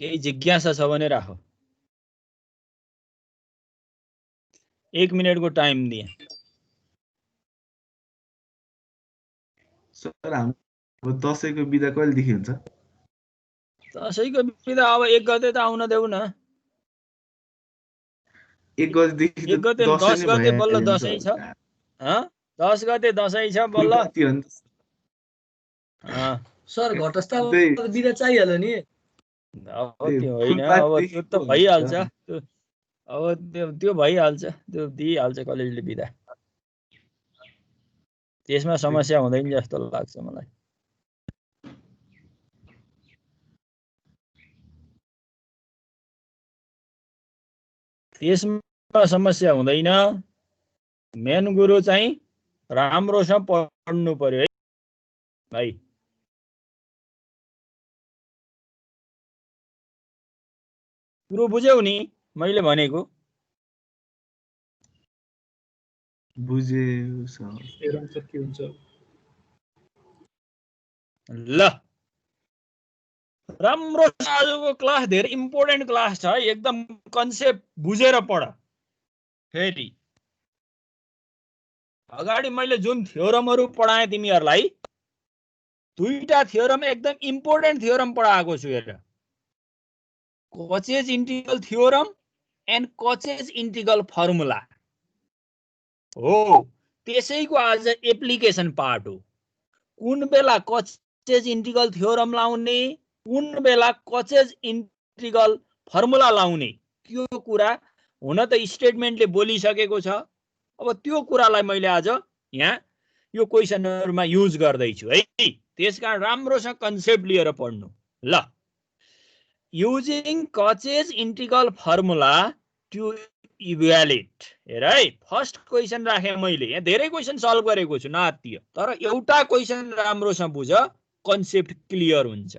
केही जिज्ञासा छ भने राख। 1 मिनेटको टाइम दिए। सर हाम्रो दशैंको बिदा कहिलेदेखि हुन्छ? दशैंको बिदा अब 1 गते त आउन देऊ न। 1 गतेदेखि 1 गते 10 गते बल्ल दशैं छ। 10 गते दशैं छ बल्ल। सर घटस्थान बिदा चाहिहाल्यो नि। अब त्यो होइन, अब त्यो त भइहाल्छ। अब त्यो भइहाल्छ, त्यो दिइहाल्छ कलेजले बिदा। त्यसमा समस्या हुँदैन जस्तो लाग्छ मलाई। त्यसमा समस्या हुँदैन। मेन गुरु चाहिँ राम्रोसँग पढ्नु पर्यो है भाइ। कुरो बुझ्यौ नि मैले भनेको? बुझेँ सर। के हुन्छ? ल राम्रो आजको क्लास धेरै इम्पोर्टेन्ट क्लास छ। एकदम कन्सेप्ट बुझेर पढ। फेरि अगाडि मैले जुन थ्योरमहरु पढाएँ तिमीहरूलाई, 2टा थ्योरम एकदम इम्पोर्टेन्ट थ्योरम पढाएको छु हेर। कचेज integral theorem and कचेज integral formula हो। त्यसैको आज एप्लिकेसन पार्ट हो। कुन बेला कचेज इंटीग्रल थ्योरम लाउने, कुन बेला कचेज इंटीग्रल फर्मुला लाउने, त्यो कुरा हुन त स्टेटमेन्टले बोलिसकेको छ। अब त्यो कुरालाई मैले आज यहाँ यो क्वेशनहरुमा युज गर्दै छु है। त्यसकारण राम्रोसँग कन्सेप्ट लिएर पढ्नु। ल using Cauchy's integral formula to evaluate। हेर है, फर्स्ट क्वेशन राखे मैले। यहाँ धेरै क्वेशन सल्भ गरेको छु नातियो, तर एउटा क्वेशन राम्रोसँग बुझ, कन्सेप्ट क्लियर हुन्छ।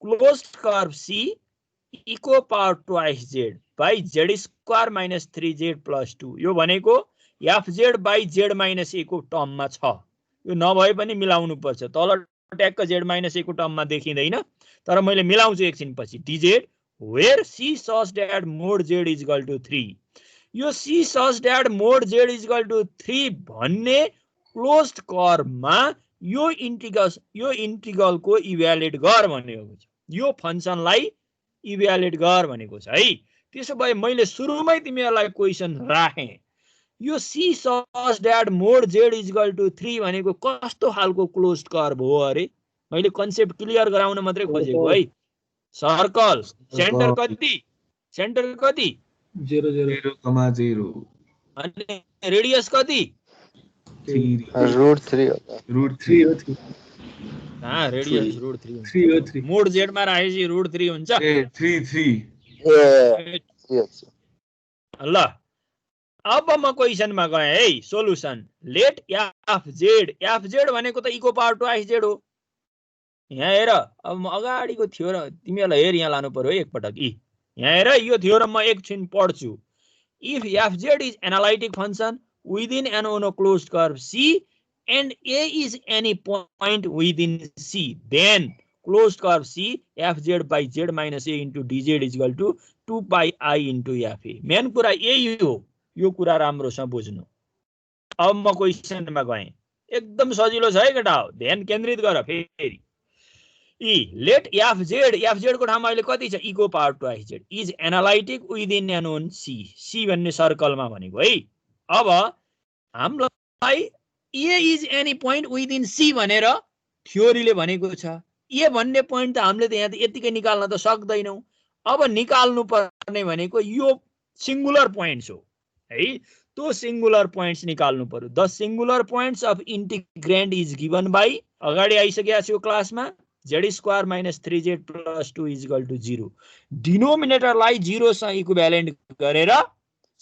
क्लोज्ड कर्व C इको power twice z by z square minus 3z plus 2। यो भनेको fz by z minus a को टर्ममा छ। यो नभए पनि मिलाउनु पर्छ। तल ट्याक्क z माइनस a को टर्ममा देखिँदैन, तर मैले मिलाउँछु एकछिन पछि। dz where c such that mod z is equal to 3। यो c such that mod z is equal to 3 भन्ने क्लोज्ड कर्वमा यो इंटीग्रल को इभ्यालुएट गर भनेको छ। यो फंक्शनलाई इभ्यालुएट गर भनेको छ है। त्यसो भए मैले सुरुमै तिमीहरूलाई क्वेशन राखे। यो c such that mod z is equal to 3 भनेको कस्तो खालको क्लोज्ड कर्व हो अरे? मैले कन्सेप्ट क्लियर गराउन मात्रै खोजेको है। सर्कल सेन्टर कति? सेन्टर कति? 0 0,0 अनि रेडियस कति? √3 हो। हां रेडियस √3 हो। 3 मोड z मा राखेपछि √3 हुन्छ। 3 ल अब म क्वेशनमा गए है। सोलुसन लेट fz भनेको त इको पावर ट्वाइस z हो। यहाँ हेर, अब म अगाडिको थ्योरम तिमीहरूलाई हेर, यहाँ लानु पर्यो एकपटक। यहाँ हेर, यो थ्योरम म एकछिन पढ्छु। If fz is analytic function within an on a closed curve C and A is any point within C, then closed curve C fz by z minus a into dz is equal to 2 pi I into fa। Main कुरा यही हो। यो कुरा राम्रोसँग बुझ्नु। अब म क्वेशनमा गएँ। एकदम सजिलो छ है केटा हो, ध्यान केन्द्रित गर। फेरि लेट fz को ठाउँमा अहिले कति छ? इको power twice z is analytic within and on C भन्ने सर्कलमा भनेको है। अब हामीलाई A is any point within C भनेर थ्योरीले भनेको छ। ए भन्ने पोइन्ट त हामीले त यहाँ त यतिकै निकाल्न त सक्दैनौं। अब निकाल्नु पर्ने भनेको यो सिंगुलर पोइन्ट्स हो है। त्यो सिंगुलर पोइन्ट्स निकाल्नु पर्यो। The singular points of integrand is given by, अगाडि आइसकेको छु क्लासमा, z square minus 3z plus 2 is equal to 0। डिनोमिनेटरलाई 0 सँग इक्विभ्यालेन्ट गरेर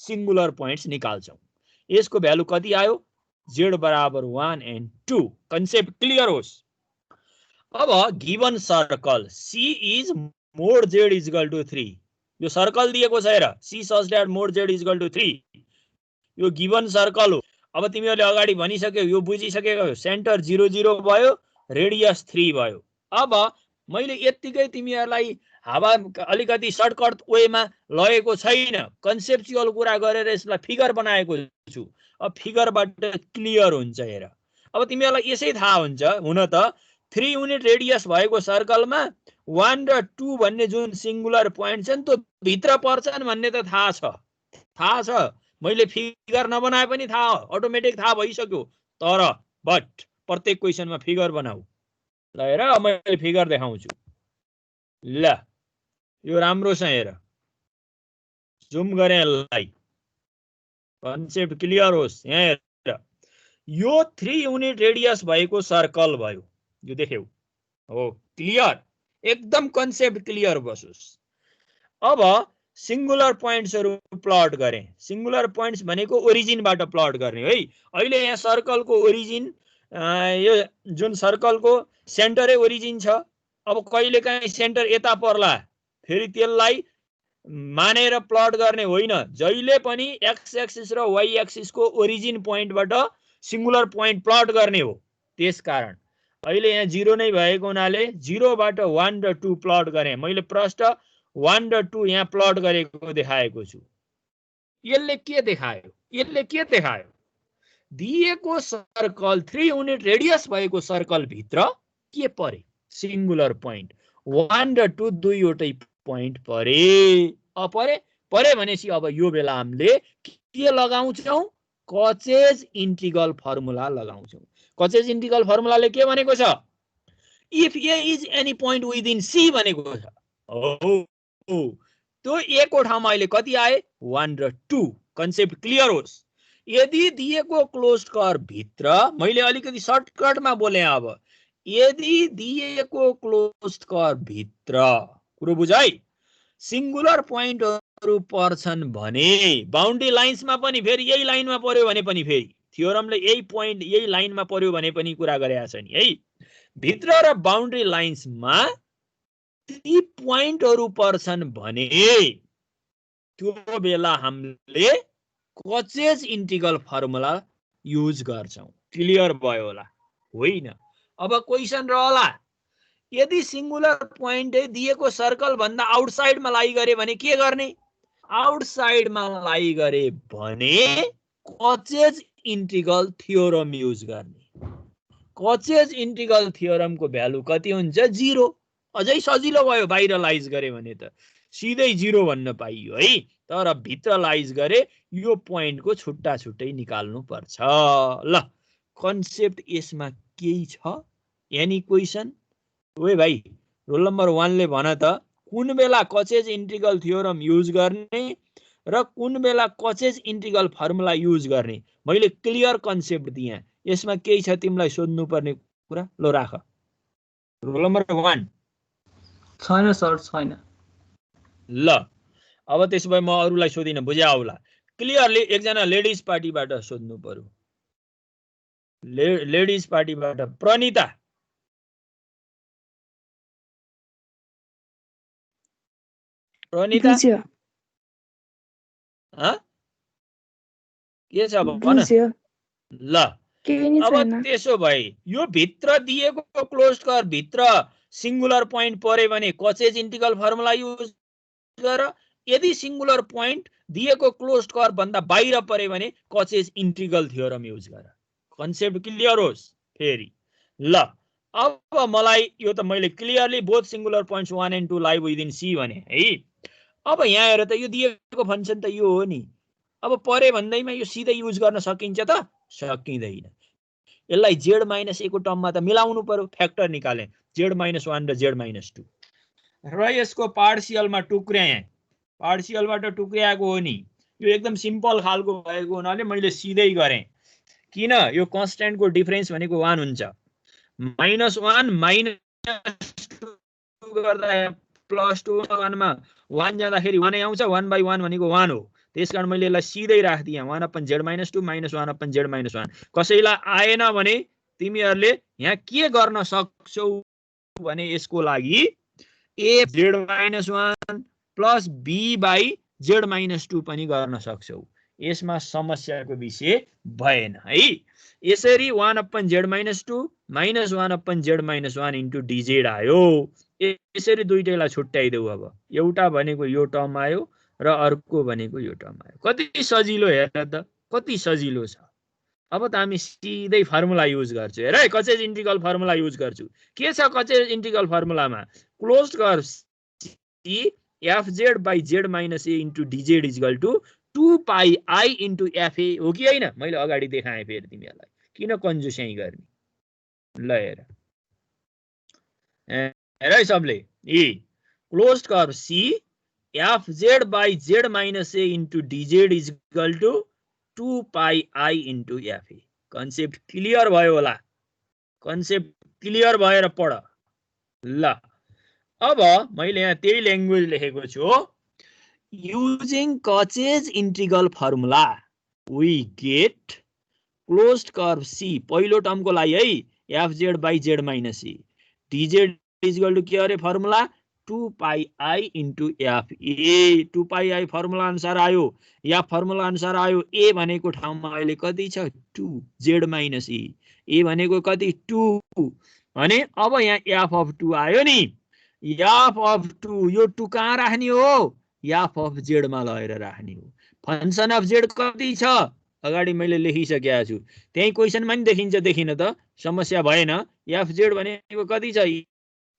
सिंगुलर पोइन्ट्स निकाल्छौं। यसको भ्यालु कति आयो? z बराबर 1 and 2। कन्सेप्ट क्लियर होस्। अब given circle C is mod z is equal to 3। यो सर्कल दिएको छ हेर, C such that mod z is equal to 3। यो गिवन सर्कल हो। अब तिमीहरूले अगाडि भनिसक्यौ, यो बुझिसकेको हो। सेन्टर 0 0 भयो, रेडियस 3 भयो। अब मैले यत्तिकै तिमीहरूलाई हावा अलिकति सर्टकट वेमा लगेको छैन, कन्सेप्चुअल कुरा गरेर यसलाई फिगर बनाएको छु। अब फिगरबाट क्लियर हुन्छ। हेर अब तिमीहरूलाई यसै थाहा हुन्छ, हुन त 3 युनिट रेडियस भएको सर्कलमा 1 र 2 भन्ने जुन सिंगुलर पोइन्ट छन् त्यो भित्र पर्छन् भन्ने त थाहा छ। मैले फिगर नबनाए पनि थाहा, अटोमेटिक थाहा भइसक्यो। तर बट प्रत्येक क्वेसनमा फिगर बनाऊ। ल हेर मैले फिगर देखाउँछु। ल यो राम्रो छ, हेर जुम गरे यसलाई, कन्सेप्ट क्लियर होस्। यहाँ हेर यो 3 युनिट रेडियस भएको सर्कल भयो, यो देख्यौ हो, क्लियर, एकदम कन्सेप्ट क्लियर बसोस्। अब सिंगुलर पोइन्ट्सहरु प्लट गरे। सिंगुलर पोइन्ट्स भनेको ओरिजिनबाट प्लट गर्ने है। अहिले यहाँ सर्कलको ओरिजिन, यो जुन सर्कलको सेन्टरै ओरिजिन छ। अब कहिलेकाहीँ सेन्टर यता पर्ला, फेरि त्यसलाई मानेर प्लट गर्ने होइन। जहिले पनि एक्स एक्सिस र वाई एक्सिसको ओरिजिन पोइन्टबाट सिंगुलर पोइन्ट प्लट गर्ने हो। त्यसकारण अहिले यहाँ 0 नै भएको हुनाले 0 बाट 1 र 2 प्लट गरे। मैले प्रष्ट 1 र 2 यहाँ प्लट गरेको देखाएको छु। यसले के देखायो? दिएको सर्कल 3 युनिट रेडियस भएको सर्कल भित्र के परे? सिंगुलर पोइन्ट 1 र 2 दुईवटै पोइन्ट परे भनेपछि अब यो बेला हामीले के लगाउँछौं? कचेज इंटीग्रल फर्मुला लगाउँछौं। कचेज इंटीग्रल फर्मुलाले के भनेको छ? If A is any point within C भनेको छ। त्यो ए को ठाउँमा अहिले कति आए? 1 र 2। कन्सेप्ट क्लियर होस्। यदि दिएको क्लोज्ड कर्व भित्र, मैले अलिकति सर्टकटमा बोले, अब यदि दिएको क्लोज्ड कर्व भित्र, कुरो बुझ है, सिंगुलर पोइन्टहरु पर्छन् भने बाउन्ड्री लाइन्समा पनि फेरि यही लाइनमा पर्यो भने पनि फेरि थ्योरमले यही पोइन्ट यही लाइनमा पर्यो भने पनि कुरा गरेका छ नि है। भित्र र बाउन्ड्री लाइन्समा ती पोइन्टहरु पर्छन् भने त्यो बेला हामीले कचेज इंटीग्रल फर्मुला युज गर्छौं। क्लियर भयो होला? होइन। अब क्वेशन रहला, यदि सिंगुलर पोइन्ट दिएको सर्कल भन्दा आउटसाइडमा लाई गरे भने के गर्ने? आउटसाइडमा लाई गरे भने कचेज इंटीग्रल थ्योरम युज गर्ने। कचेज इंटीग्रल थ्योरमको भ्यालु कति हुन्छ? 0। अझै सजिलो भयो, बाहिर लाइज गरे भने त सिधै 0 भन्न पाइयो है। तर भित्र लाइज गरे यो पोइन्टको छुट्टा छुट्टै निकाल्नु पर्छ। ल कन्सेप्ट यसमा केही छ? Any question? ओए भाइ, रोल नम्बर 1 ले भन त कुन बेला कचेज इंटीग्रल थ्योरम युज गर्ने र कुन बेला कचेज इंटीग्रल फर्मुला युज गर्ने? मैले क्लियर कन्सेप्ट दिए। यसमा केही छ तिमीलाई सोध्नु पर्ने कुरा? लो राख। रोल नम्बर 1 छैन सर, छैन। ल अब त्यसो भए म अरूलाई सोधिन, बुझ्या होला। क्लियरली एकजना लेडिज पार्टीबाट सोध्नु पर्यो। लेडिज पार्टीबाट प्रणिता। प्रणिता के छ भन? ल अब त्यसो भए यो भित्र दिएको क्लोज्ड कर्व भित्र सिंगुलर पोइन्ट परे भने कचेज इंटीग्रल फर्मुला युज गर। यदि सिंगुलर पोइन्ट दिएको क्लोज्ड कर्व भन्दा बाहिर परे भने कचेज इंटीग्रल थ्योरम युज गर। कन्सेप्ट क्लियर होस् फेरि? ल अब मलाई यो त मैले clearly both singular points 1 and 2 लाई विदिन सी भने है। अब यहाँ हेर त, यो दिएको फंक्सन त यो हो नि। अब परे भन्दैमा यो सिधै युज गर्न सकिन्छ त? सकिँदैन। यसलाई z - a को टर्ममा त मिलाउनु पर्यो, फ्याक्टर निकाले z-1 र z-2 र यसको पार्शियलमा टुक्र्याए। पार्शियलबाट टुक्र्याएको हो नि। यो एकदम सिम्पल खालको भएको हुनाले मैले सिधै गरे। किन? यो कन्स्टेन्टको डिफरेन्स भनेको 1 हुन्छ। -1 -2 गर्दा +2 1 मा 1 जाँदाखेरि 1 नै आउँछ। 1/1 भनेको 1 हो। त्यसकारण मैले यसलाई सिधै राख्दिए 1/z-2 -1/z-1। कसैलाई आएन भने तिमीहरूले यहाँ के गर्न सक्छौ भने यसको लागि a z-1 + b/z-2 पनि गर्न सक्छौ। यसमा समस्याको विषय भएन है। यसरी 1/z-2 -1/z-1 * dz आयो। यसरी दुईटैलाई छुट्याइदेऊ। अब एउटा भनेको यो टर्म आयो र अर्को भनेको यो टर्म आयो। कति सजिलो हेर त, कति सजिलो छ। अब त हामी सिधै फर्मुला युज गर्छु। हेर है, कचेज इन्टिग्रल फर्मुला युज गर्छु। के छ कचेज इन्टिग्रल फर्मुलामा? Closed curve C fz by z minus a into dz is equal to 2 pi I into fa हो कि हैन? मैले अगाडि देखाएँ फेरि तिमीहरूलाई, किन कन्जुस्याइ गर्ने। ल हेर है सबले, closed curve C fz by z minus a into dz is equal to 2 pi I into fa। Concept clear भयो होला? कन्सेप्ट क्लियर भएर पढ ल। अब मैले यहाँ त्यही ल्याङ्ग्वेज लेखेको छु। Using Cauchy's integral formula we get closed curve C, पहिलो टर्मको लागि है, fz by z minus a dz is equal to के अरे formula? 2 pi I into fa। 2 pi I formula अनुसार आयो, या फर्मुला अनुसार आयो। a भनेको ठाउँमा अहिले कति छ? 2, z minus a भनेको कति? 2 भने अब यहाँ f of 2 आयो नि। f of 2 यो 2 कहाँ राख्ने हो? f of z मा लगेर राख्ने हो। फंक्सन अफ z कति छ? अगाडि मैले लेखिसकेको छु, त्यही क्वेशनमा नि देखिन्छ, देखिन त? समस्या भएन। fz भनेको कति छ?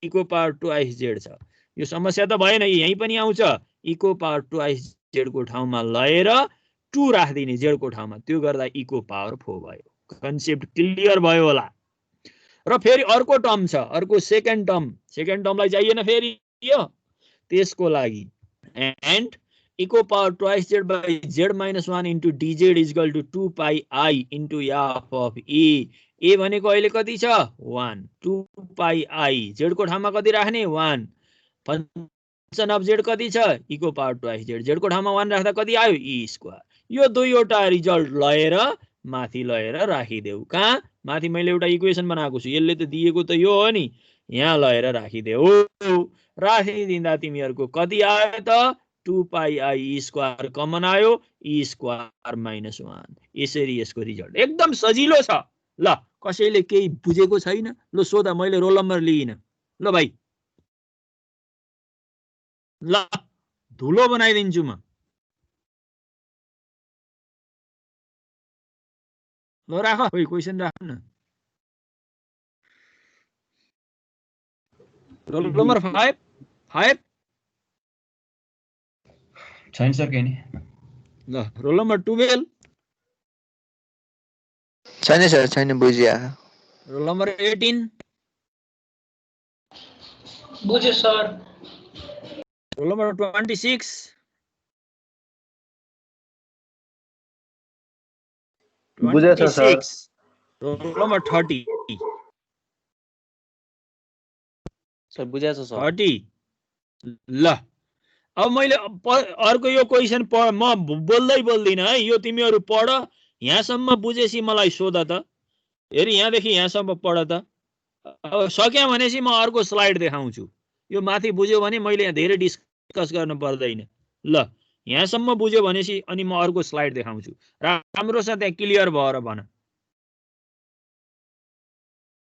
इको पावर 2z छ। यो समस्या त भएन, यही पनि आउँछ। इको पावर 2z को ठाउँमा लगेर 2 राख्दिने z को ठाउँमा, त्यो गर्दा इको पावर 4 भयो। कन्सेप्ट क्लियर भयो होला? र फेरि अर्को टर्म छ, अर्को सेकेन्ड टर्मलाई चाहिएन फेरि यो, त्यसको लागि एन्ड इको power 2z by z minus 1 into dz is equal to 2 pi I into f of a भनेको अहिले कति छ? 1। 2 pi I z को ठाउँमा कति राख्ने? 1। फंक्सन अफ z कति छ? इको पावर 2z, z को ठाउँमा 1 राख्दा कति आयो? e square. यो दुईवटा रिजल्ट लगेर माथि लगेर राखिदेऊ। कहाँ? माथि मैले एउटा इक्वेसन बनाएको छु, यसले त दिएको त यो हो नि, यहाँ लगेर राखिदेऊ। राखिदिँदा तिमीहरूको कति आयो त? 2 pi I e square common आयो, e स्क्वायर माइनस 1। यसरी यसको रिजल्ट एकदम सजिलो छ। ल कसैले केही बुझेको छैन? ल सोधा, मैले रोल नम्बर लिइन। ल भाइ, ल धुलो बनाइदिन्छु म। ल राख, कोही क्वेसन राख न। रोल नम्बर 5 छैन सर के नि। ल रोल नम्बर 12 छैन सर, छैन, बुझिया। रोल नम्बर 18 बुझे सर। रोल नम्बर 26 बुझेछ सर। रोल नम्बर 30 सर बुझेछ सर। 30। ल अब मैले अर्को यो क्वेशन म बोल्दै बोल्दिन है, यो तिमीहरू पढ। यहाँसम्म बुझेसी मलाई सोध त। हेरि यहाँदेखि यहाँसम्म पढ त। अब सक्या भनेपछि म अर्को स्लाइड देखाउँछु। यो माथि बुझ्यो भने मैले यहाँ धेरै डिस्कस गर्न पर्दैन। ल यहाँसम्म बुझ्यो भनेपछि अनि म अर्को स्लाइड देखाउँछु। राम्रोसँग त्यहाँ क्लियर भएर भन।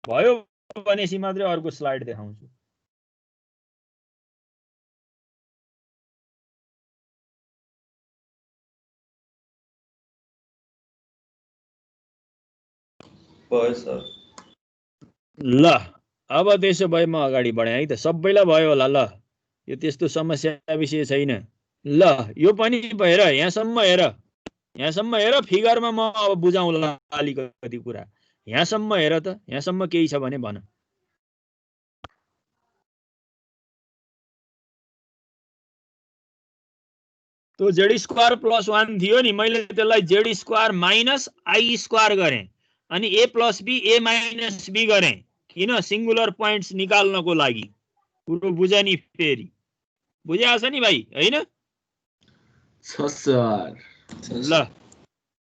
भयो भनेपछि मात्रै अर्को स्लाइड देखाउँछु। भयो सर। ल अब त्यसो भए म अगाडि बढेँ है त, सबैलाई भयो होला? ल यो त्यस्तो समस्या विषय छैन। ल यो पनि हेर, यहाँसम्म हेर, यहाँसम्म हेर, फिगरमा म अब बुझाउँला अलिकति कुरा। यहाँसम्म हेर त, यहाँसम्म केही छ भने भन। त्यो जेड स्क्वायर प्लस 1 थियो नि, मैले त्यसलाई Z square minus I square गरेँ, अनि A plus B A minus B गरेँ। किन? सिंगुलर पोइन्ट्स निकाल्नको लागि। कुरो बुझ नि फेरि, बुझ्या छ नि भाइ, हैन? सर ल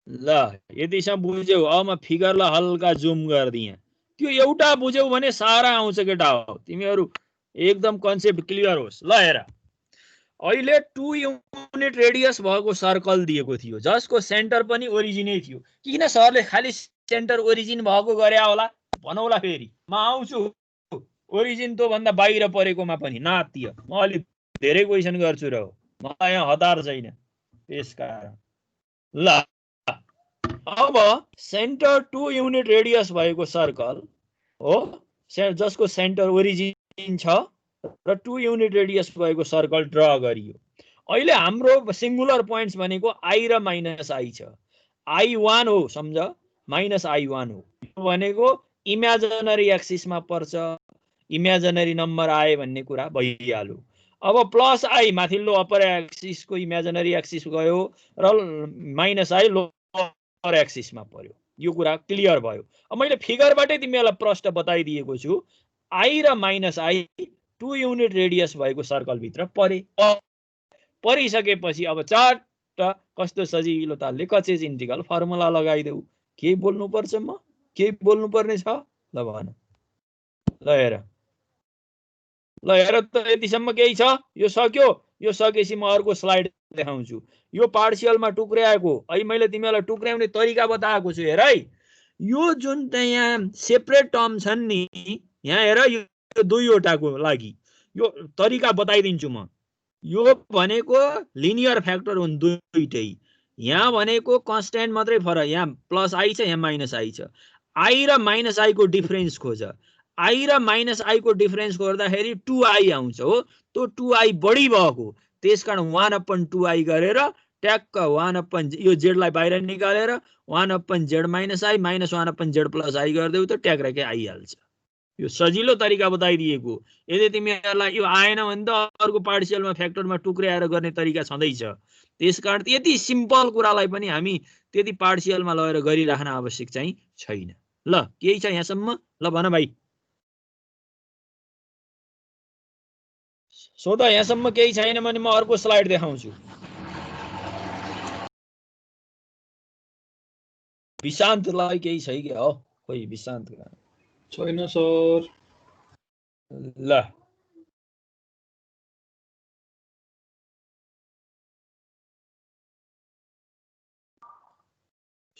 ल यतिसम्म बुझ्यौ। अब म फिगरलाई हल्का जुम गर्दिएँ। त्यो एउटा बुझ्यौ भने सारा आउँछ केटा हो। तिमीहरू एकदम कन्सेप्ट क्लियर होस्। ल हेर, अहिले 2 युनिट रेडियस भएको सर्कल दिएको थियो, जसको सेन्टर पनि ओरिजिनै थियो। किन सरले खाली सेन्टर ओरिजिन भएको गरे होला? भनौला फेरि, म आउँछु। ओरिजिन त्यो भन्दा बाहिर परेकोमा पनि नातिय म अलि धेरै क्वेसन गर्छु र मलाई यहाँ हतार छैन त्यसकारण ल अब सेन्टर 2 युनिट रेडियस भएको सर्कल हो जसको सेन्टर ओरिजिन छ र 2 युनिट रेडियस भएको सर्कल ड्र गरियो अहिले हाम्रो सिंगुलर पोइन्ट्स भनेको आई र माइनस आई छ I1 हो सम्झ माइनस I1 हो यो भनेको इमेजिनरी एक्सिसमा पर्छ इमेजिनरी नम्बर आए भन्ने कुरा भइहाल्यो अब प्लस आई माथिल्लो अप्पर एक्सिसको इमेजिनरी एक्सिस गयो र माइनस आई लोअर एक्सिसमा पर्यो यो कुरा क्लियर भयो अब मैले फिगरबाटै तिमीलाई प्रश्न बताइदिएको छु आई र माइनस आई 2 युनिट रेडियस भएको सर्कल भित्र परे परिसकेपछि अब चार्ट कस्तो सजिलो तालले कचेज इन्टिग्रल फर्मुला लगाइदेऊ के बोल्नु पर्छ म के बोल्नु पर्ने छ ल भन ल हेर त यतिसम्म केही छ यो सक्यो यो सकेपछि म अर्को स्लाइड देखाउँछु यो पार्शियलमा टुक्र्याएको अहिले मैले तिमीलाई टुक्र्याउने तरिका बताएको छु हेर है यो जुन चाहिँ यहाँ सेपरेट टर्म छन् नि यहाँ हेर यो दुईवटाको लागि यो तरिका बताइदिन्छु म यो भनेको लिनियर फ्याक्टर हुन् दुईटै यहाँ भनेको कन्स्ट्यान्ट मात्रै फरक यहाँ प्लस आई छ यहाँ माइनस आई छ आई र माइनस आई को डिफरेन्स खोज आई र माइनस आई को डिफरेन्स गर्दाखेरि 2i आउँछ हो त्यो 2i बढी भएको त्यसकारण 1/2i गरेर ट्याक्क 1 यो z लाई बाहिर निकालेर 1/z minus I minus 1/z plus I गरिदेऊ त ट्याक्क आइहाल्छ यो सजिलो तरिका बताइदिएको यदि तिमीहरूलाई यो आएन भने त अर्को पार्शियलमा फ्याक्टरमा टुक्र्याएर गर्ने तरिका छँदैछ त्यसकारण यति सिम्पल कुरालाई पनि हामी त्यति पार्शियलमा लगेर गरिराख्न आवश्यक चाहिँ छैन ल केही छ यहाँसम्म ल भन भाइ सोध यहाँसम्म केही छैन भने म अर्को स्लाइड देखाउँछु विशान्तलाई केही छ कि हो खोइ विशान्त छैन सर ल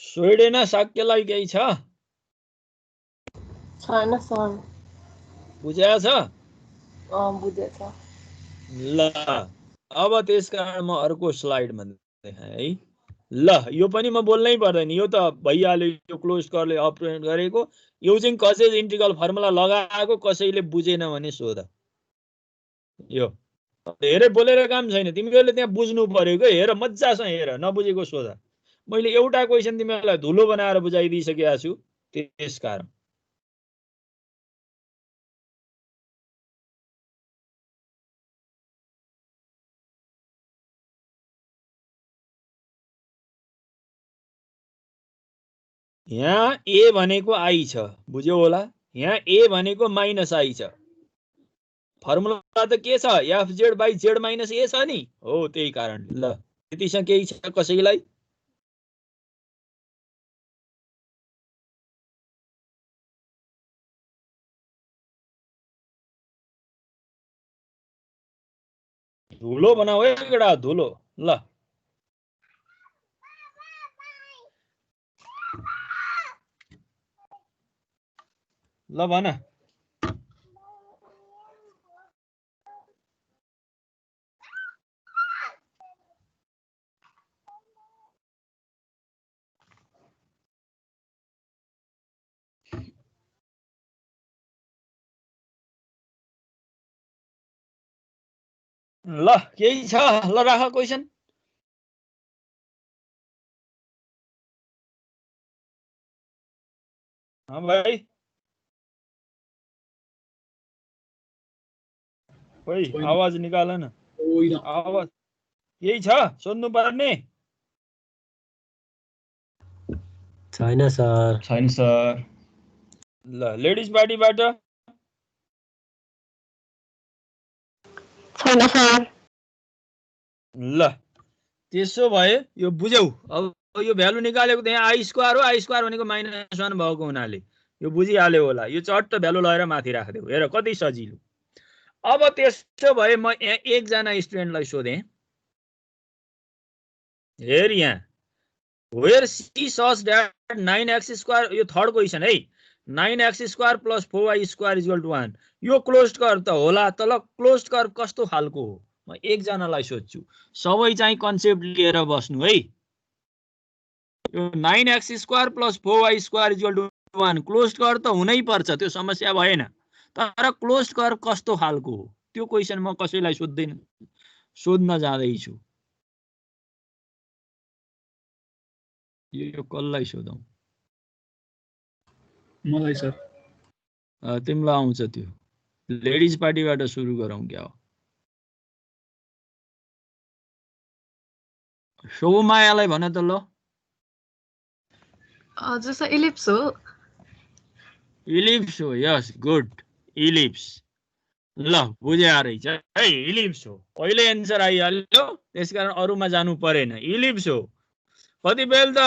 स्वीडेन साक्यलाई केही छ छैन सर बुझेछ बुझेछ ल अब त्यसकारण म अर्को स्लाइडमा देखाएँ है ल यो पनि म बोल्नै पर्दैन यो त भइहाल्यो यो क्लोज करले अपरेट गरेको युजिङ कसेज इन्टिग्रल फर्मुला लगाएको कसैले बुझेन भने सोध यो धेरै बोलेर काम छैन तिमीहरूले त्यहाँ बुझ्नु पर्यो के हेर मज्जासँग हेर नबुझेको सोध मैले एउटा क्वेशन तिमीहरूलाई धुलो बनाएर बुझाइदिइसकेको छु त्यसकारण यहाँ ए भनेको आई छ बुझ्यो होला यहाँ ए भनेको माइनस आई छ फर्मुला त के छ एफजेड बाई जेड माइनस ए छ नि हो त्यही कारण ल त्यतिसँग केही छ कसैलाई धुलो बनाऊ है केटा धुलो ल ल भन ल केही छ ल राख क्वेशन भाइ खोइ आवाज निकाल न आवाज यही छ सोध्नु पर्ने छैन सर ल लेडिज पार्टीबाट छैन सर ल त्यसो भए यो बुझ्यौ अब यो भ्यालु निकालेको त्यहाँ आई स्क्वायर हो आई स्क्वायर भनेको -1 भएको हुनाले यो बुझिहाल्यो होला यो चट्ट भ्यालु लगाएर माथि राख्देऊ हेर कति सजिलो अब त्यसो भए म एकजना स्टुडेन्टलाई सोधेँ हेर यहाँ where C such that 9x square यो थर्ड क्वेशन है 9x² + 4y² = 1 यो क्लोज्ड कर्व त होला त ल क्लोज्ड कर्व कस्तो खालको हो म एकजनालाई सोध्छु सबै चाहिँ कन्सेप्ट लिएर बस्नु है यो 9x² + 4y² = 1 क्लोज्ड कर्व त हुनै पर्छ त्यो समस्या भएन तर क्लोज्ड कर्व कस्तो खालको हो त्यो क्वेशन म कसैलाई सोध्न जाँदैछु यो कसलाई सोधौं मलाई सर तिमीलाई आउँछ त्यो लेडिज पार्टीबाट सुरु गरौँ क्या हो शोमायालाई भन त ल हजुर सर इलिप्स हो इलिप्स हो यस गुड इलिप्स ल बुझे रहेछ है इलिप्स हो पहिले एन्सर आइहाल्यो त्यसकारण अरूमा जानु परेन इलिप्स हो कतिबेला त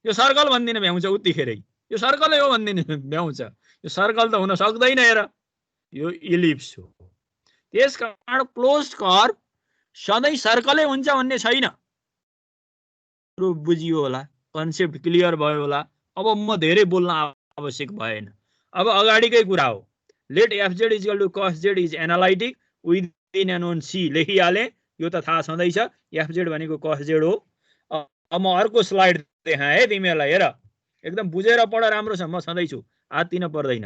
यो सर्कल भन्दिन भ्याउँछ उतिखेरै यो सर्कलै हो भन्दिन भ्याउँछ यो सर्कल त हुन सक्दैन हेर यो इलिप्स हो त्यसकारण क्लोज्ड कर्व सधैँ सर्कलै हुन्छ भन्ने छैन बुझियो होला कन्सेप्ट क्लियर भयो होला अब म धेरै बोल्न आवश्यक भएन अब अगाडिकै कुरा हो let fz = cos z is analytic within and on C लेखिहाले यो त थाहा छँदैछ fz भनेको cos z हो अब म अर्को स्लाइड देखाएँ है तिमीहरूलाई हेर एकदम बुझेर पढ राम्रो छ म छँदैछु आत्तिन पर्दैन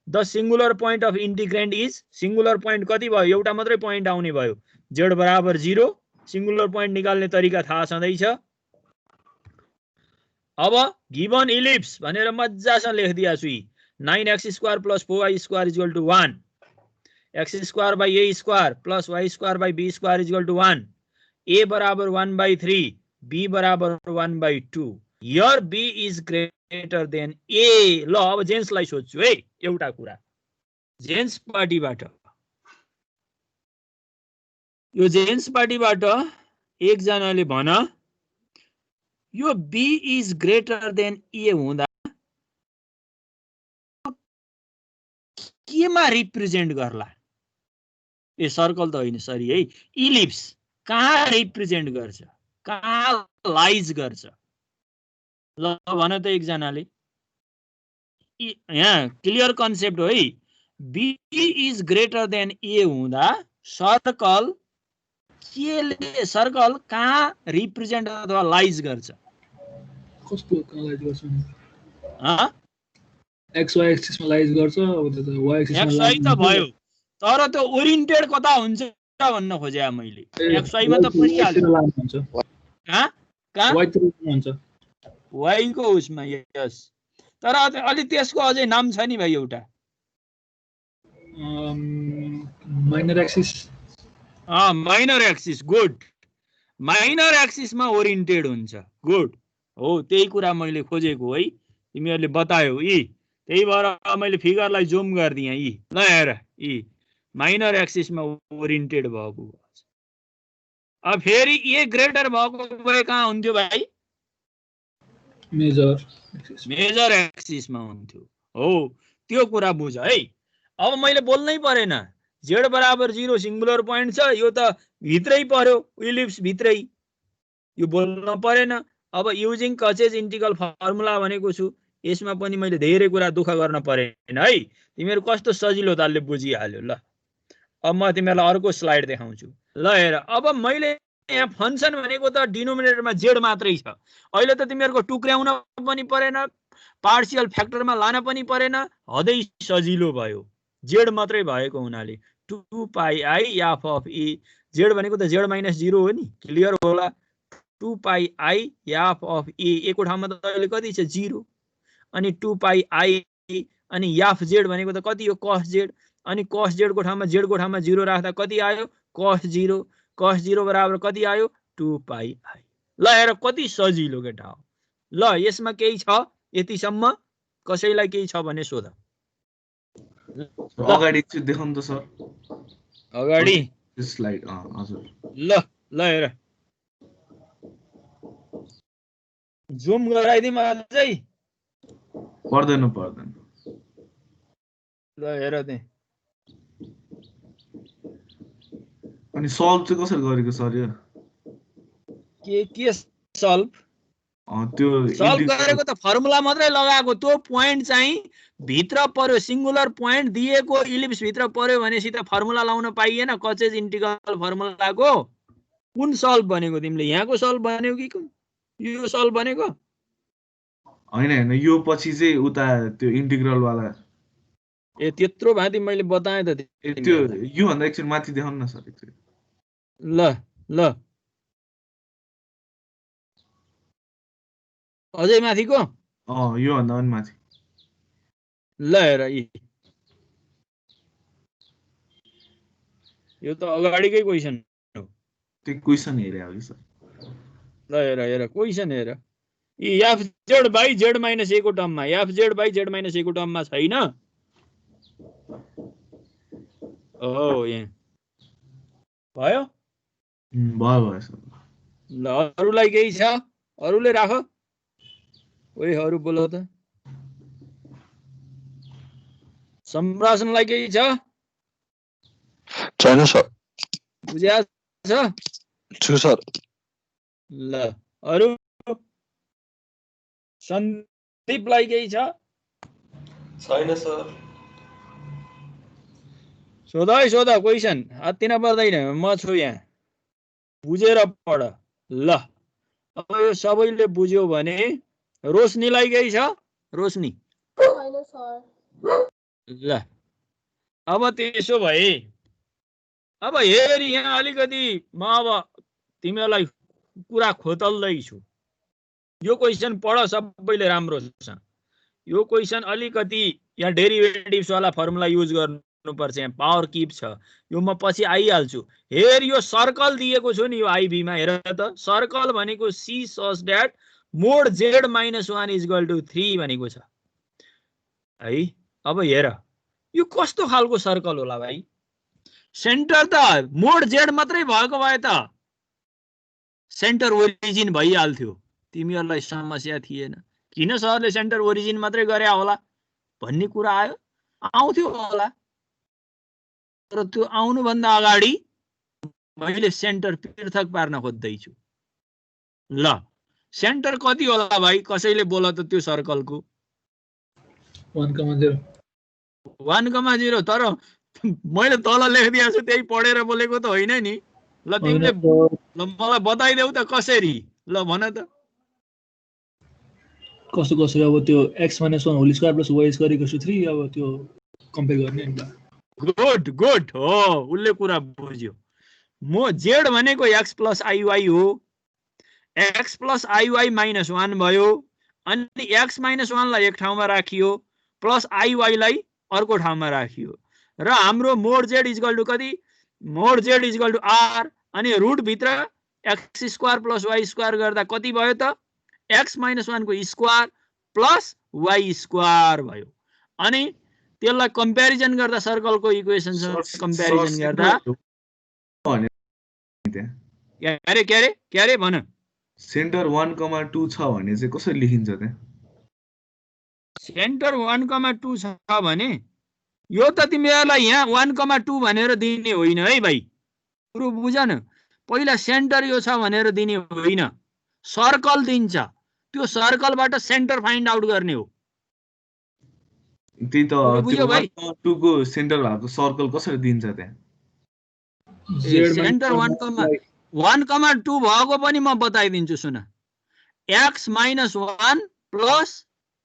the singular point of integrand is singular point कति भयो एउटा मात्रै पोइन्ट आउने भयो z = 0 सिंगुलर पोइन्ट निकाल्ने तरिका थाहा छँदैछ अब गिवन इलिप्स भनेर मज्जासँग लेखिदिया छु 9x² + 4y² = 1 x² / a² + y² / b² = 1 a = 1/3 b = 1/2 here b is greater than a ल अब जेन्ट्सलाई सोध्छु है एउटा कुरा जेन्ट्स पार्टीबाट यो जेन्ट्स पार्टीबाट एकजनाले भन यो b is greater than a हुँदा केमा रिप्रेजेन्ट गर्ला ए सर्कल त होइन सरी है इलिप्स कहाँ रिप्रेजेन्ट गर्छ कहाँ लाइज गर्छ ल भन त एकजनाले यहाँ क्लियर कन्सेप्ट हो है b is greater than a हुँदा सर्कल केले सर्कल कहाँ रिप्रेजेन्ट अथवा लाइज गर्छ कस्तो लाइज गर्छ एक्स XY एक्सिसमा लाइज गर्छ अब त Y एक्सिसमा XY त भयो तर त्यो ओरिएन्टेड कता हुन्छ भन्न खोजे मैले XY मा त पुगिहाल्यो कहाँ कहाँ Y तिर हुन्छ Y को उसमा यस तर अलि त्यसको अझै नाम छ नि भाइ एउटा minor axis minor axis good minor एक्सिसमा ओरिएन्टेड हुन्छ गुड हो त्यही कुरा मैले खोजेको है तिमीहरूले बतायौ त्यही भएर मैले फिगरलाई जुम गर्दिएँ ल हेर माइनर एक्सिसमा ओरिएन्टेड भएको अब फेरि ए ग्रेटर भएको भए कहाँ हुन्थ्यो भाइ मेजर एक्सिसमा हुन्थ्यो हो त्यो कुरा बुझ है अब मैले बोल्नै परेन z = 0 सिंगुलर पोइन्ट छ यो त भित्रै पर्यो इलिप्स भित्रै यो बोल्न परेन अब युजिङ कचेज इंटीग्रल फर्मुला भनेको छु यसमा पनि मैले धेरै कुरा दुःख गर्न परेन है तिमीहरू कस्तो सजिलो तालले बुझिहाल्यो ल अब म तिमीहरूलाई अर्को स्लाइड देखाउँछु ल हेर अब मैले यहाँ फंक्सन भनेको त डिनोमिनेटरमा z मात्रै छ अहिले त तिमीहरूको टुक्र्याउन पनि परेन पार्शियल फ्याक्टरमा लान पनि परेन हदै सजिलो भयो z मात्रै भएको हुनाले 2πi f of e z भनेको त z - 0 हो नि क्लियर होला 2πi f of e a को ठाउँमा त अहिले कति छ 0 अनि 2πi अनि f z भनेको त कति हो cos z अनि cos z को ठाउँमा z को ठाउँमा 0 राख्दा कति आयो cos 0 बराबर कति आयो 2πi ल हेर कति सजिलो केटा हो ल यसमा केही छ यतिसम्म कसैलाई केही छ भने सोध अगाडि चाहिँ देखाउनु त सर अगाडि स्लाइड हजुर ल हेर जुम गराइदिम अझै पर्दैन ल हेर त्यही अनि सल्भ चाहिँ कसरी गरेको सर यो के सल्भ त्यो सल्भ integral- गरेको त फर्मुला मात्रै लगाएको, त्यो पोइन्ट चाहिँ भित्र पर्यो, सिंगुलर पोइन्ट दिएको इलिप्स भित्र पर्यो भनेपछि त फर्मुला लाउन पाइएन। कचेज इन्टिग्रल फर्मुलाको कुन सल्भ भनेको तिमीले? यहाँको सल्भ भनेको कि कुन यो सल्भ भनेको? होइन यो पछि चाहिँ उता त्यो इन्टिग्रल वाला ए त्यत्रो भाँति मैले बताएँ त त्यो यो भन्दा एकछिन माथि देखाउनु न सर एकचोटि। ल ल अझै माथिको यो भन्दा पनि माथि। ल हेर यो त अगाडिकै क्वेसन हो। त्यो क्वेसन हेरे हो कि सर। ल हेर हेर क्वेसन हेर, F Z by Z minus A को टर्ममा, F Z by Z minus A को टर्ममा छैन। हो यहाँ भयो भयो सर। ल अरूलाई केही छ? अरूले राख, कोही अरू बोल त। सम्भाषणलाई केही छ? छैन सर। बुझ्या छ? छु सर। ल अरू? सन्दीपलाई केही छ? छैन सर। सोध है सोध क्वेसन, हात्तिन पर्दैन, म छु यहाँ, बुझेर पढ। ल अब यो सबैले बुझ्यो भने रोशनीलाई केही छ? रोशनी छैन सर। ल अब त्यसो भए अब हेर यहाँ अलिकति म अब तिमीहरूलाई कुरा खोतल्दैछु। यो क्वेसन पढ सबैले राम्रोसँग। यो क्वेसन अलिकति यहाँ डेरिभेटिभ्स वाला फर्मुला युज गर्नुपर्छ, यहाँ पावर किप छ, यो म पछि आइहाल्छु। हेर यो सर्कल दिएको छु नि यो आइबीमा, हेर त सर्कल भनेको C such that mod Z minus 1 equal to 3 भनेको छ है। अब हेर यो कस्तो खालको सर्कल होला भाइ? सेन्टर त मोड जेड मात्रै भएको भए त सेन्टर ओरिजिन भइहाल्थ्यो, तिमीहरूलाई समस्या थिएन। किन सरले सेन्टर ओरिजिन मात्रै गरे होला भन्ने कुरा आयो? आउँथ्यो होला, तर त्यो आउनुभन्दा अगाडि मैले सेन्टर पृथक पार्न खोज्दैछु। ल सेन्टर कति होला भाइ? कसैले बोल त त्यो सर्कलको। 1,0 1,0 तर मैले तल लेखिदिएको छु त्यही पढेर बोलेको त होइन नि। ल तिमीले मलाई बताइदेऊ त कसरी, ल भन त। कस्तो कसरी? अब त्यो x - 1 whole square plus y square equals to 3, अब त्यो कम्पेयर गर्ने नि। गुड गुड हो, उसले कुरा बुझ्यो। म जेड भनेको एक्स प्लस आइवाई हो, एक्स प्लस आइवाई माइनस 1 भयो, अनि एक्स माइनस 1 लाई एक ठाउँमा राखियो, प्लस आइवाईलाई अर्को ठाउँमा राखियो, र हाम्रो मोड जेड इक्वल टु कति? Mod Z equal to R, अनि रुट भित्र X square plus Y square गर्दा कति भयो त? एक्स माइनस 1 को स्क्वायर प्लस वाई स्क्वायर भयो। अनि त्यसलाई कम्प्यारिजन गर्दा सर्कलको इक्वेसन कम्प्यारिजन गर्दा के अरे भन। सेन्टर 1,2 छ भने चाहिँ कसरी लेखिन्छ त्यहाँ? सेन्टर 1,2 छ भने यो त तिमीहरूलाई यहाँ 1,2 भनेर दिने होइन है भाइ, कुरो बुझ न। पहिला सेन्टर यो छ भनेर दिने होइन, सर्कल दिन्छ, त्यो सर्कलबाट सेन्टर फाइन्ड आउट गर्ने हो। त्यही त बुझ्यो भाइ? 1,2 को सेन्टर भएको सर्कल कसरी दिन्छ त्यहाँ? सेन्टर 1,2 भएको पनि म बताइदिन्छु सुन। X minus 1 plus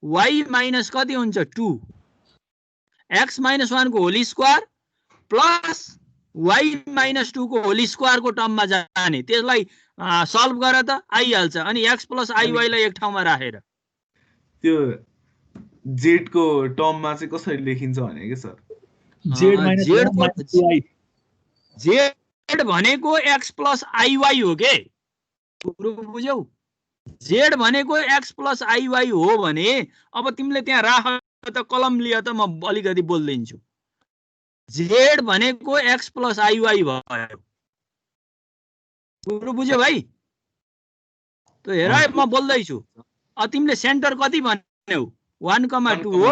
Y minus कति हुन्छ? 2। एक्स माइनस 1 को whole square plus Y minus 2 को होल स्क्वायर को टर्ममा जाने, त्यसलाई सल्भ गर त आइहाल्छ। अनि एक्स प्लस आइवाई लाई एक ठाउँमा राखेर त्यो जेड को टर्ममा चाहिँ कसरी लेखिन्छ भने के सर? जेड भनेको एक्स प्लस आइवाई हो के, बुझ्यौ? जेड भनेको एक्स प्लस आइवाई हो भने अब तिमीले त्यहाँ राख त, कलम लियो त, म अलिकति बोल्दिन्छु। जेड भनेको एक्स प्लस आइवाई भयो, कुरो बुझ्यो भाइ? त हेर है म बोल्दैछु, तिमीले सेन्टर कति भन्यौ? 1,2 हो।